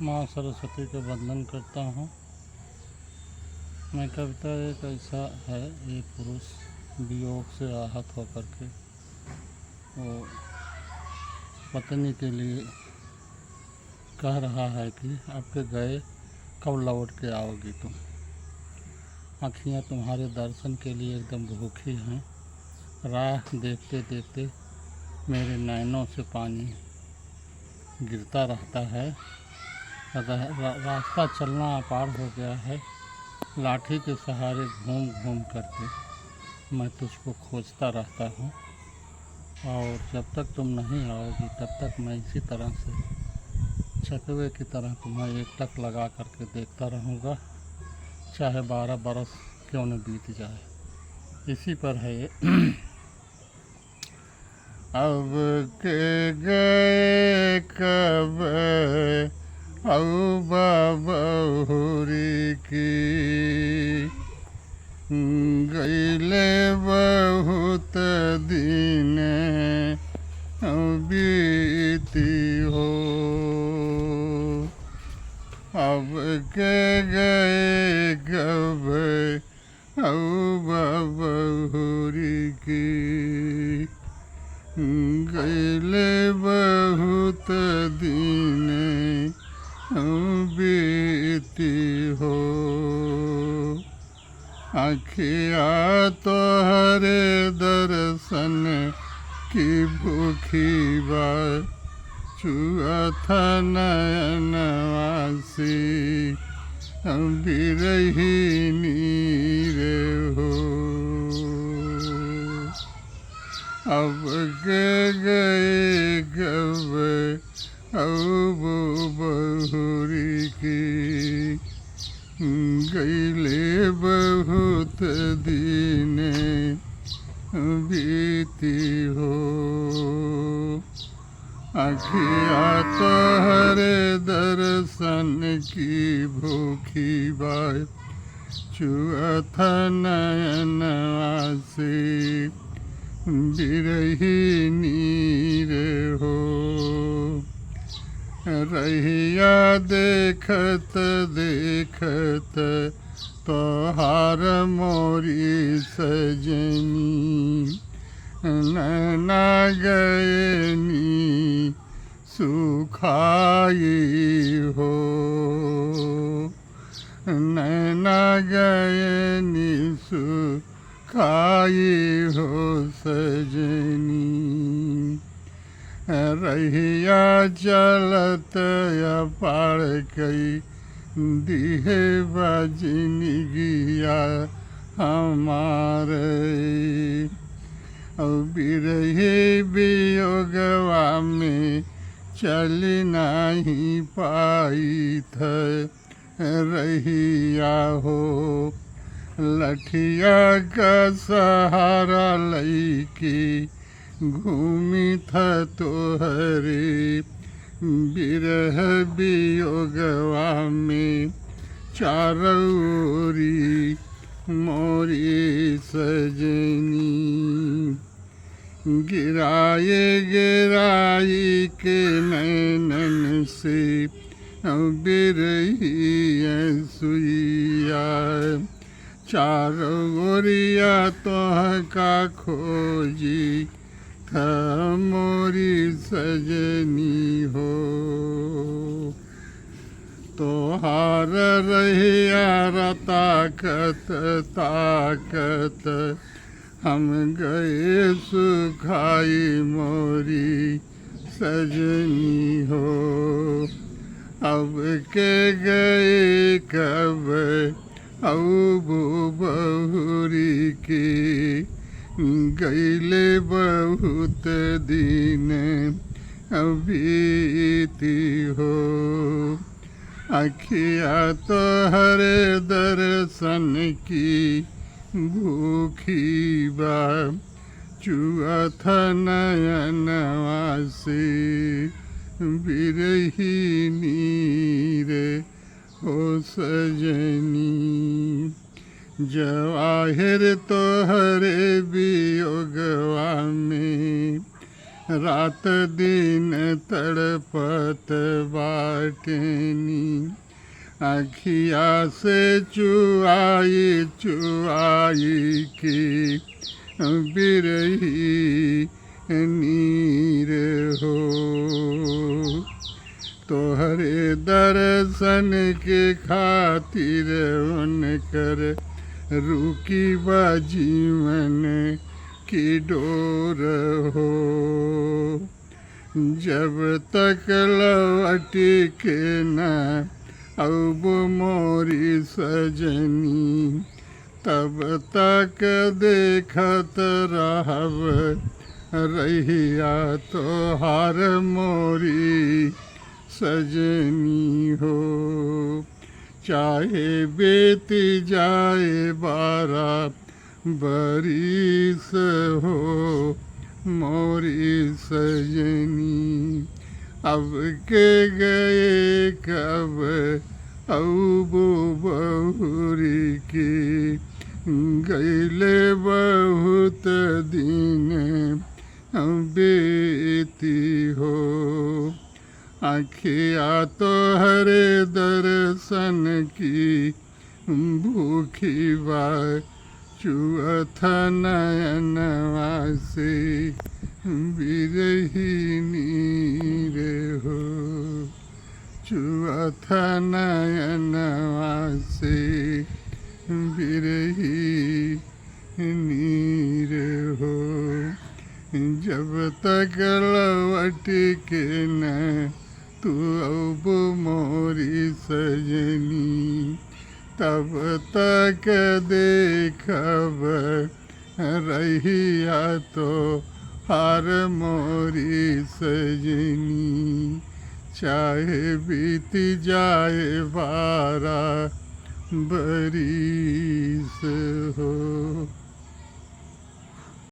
माँ सरस्वती का वंदन करता हूँ। मैं कविता एक ऐसा है, एक पुरुष वियोग से आहत होकर के वो पत्नी के लिए कह रहा है कि आपके गए कब लौट के आओगी तुम। आँखियाँ तुम्हारे दर्शन के लिए एकदम भूखी हैं। राह देखते देखते मेरे नैनों से पानी गिरता रहता है। रास्ता चलना अपार हो गया है। लाठी के सहारे घूम घूम करके मैं तुझको खोजता रहता हूँ, और जब तक तुम नहीं आओगी तब तक मैं इसी तरह से चकवे की तरह तुम्हें एकटक लगा करके देखता रहूँगा, चाहे 12 बरस क्यों न बीत जाए। इसी पर है ये। अब के गए कब औबा बहुरी की, गईले बहुत दिन बीती हो। अब के गए कब औबा बहुरी की, गईले बहुत दिन बीती हो। आँखिया तोहरे दर्शन की भूखी बा, छुअत नयनवासी बिरहिनी रे हो। अब के गए कब औबा बहुरी की, गईले बहुत दिन बीती हो। आँखिया तोहरे दर्शन की भूखी बा, छुअत नयनवासी बिरहिनी रे हो। रहिया देखत देखत तोहार मोरी सजनी, नैना गयनी सुखाई हो। नैना गयनी सुखाई हो सजनी। रहिया चलत अपार कई दिहे बजनी गिया हमारे। बिरहे वियोगवा में चल नहीं पाई थ रहिया हो। लठिया का सहारा लईके घूमी था तोहरे बिरह वियोगवा में चारोरी मोरी सजनी। गिराए गिराई के नैनन से बिरही सुइया, चारोरिया तोहका खोजी था मोरी सजनी हो। तोहार रहिया ताकत ताकत हम गए सुखाई मोरी सजनी हो। अब के गए कब औबा बहुरी की, गईले बहुत दिन बीती हो। आँखिया तोहरे दर्शन की भूखी बा, छुअत नयनवासी बिरहिनी रे हो सजनी। जवाहिर तोहरे वियोगवा में रात दिन तड़पत बाटेनी, अखिया से चुआई चुआई की बिरही नीर हो। तोहरे दर्शन के खातिर उनकर रुकी बा जीवन की डोर हो। जब तक लौट के न अब मोरी सजनी, तब तक देखत रहब रहिया तोहार मोरी सजनी हो। चाहे बीत जाए 12 बरिस हो मोरी सजनी, अब के गए कब अब बहुरी की गईले बहुत दिन बीती हो। आँखिया तोहरे दर्शन की भूखी बा, चुअथ नयनवा से बिरही नीर हो। चुअथ नयनवा से बिरही नीर हो। जब तक लौट के न तू अब मोरी सजनी, तब तक देखब रहिया तो हार मोरी सजनी। चाहे बीत जाए 12 बरिस हो।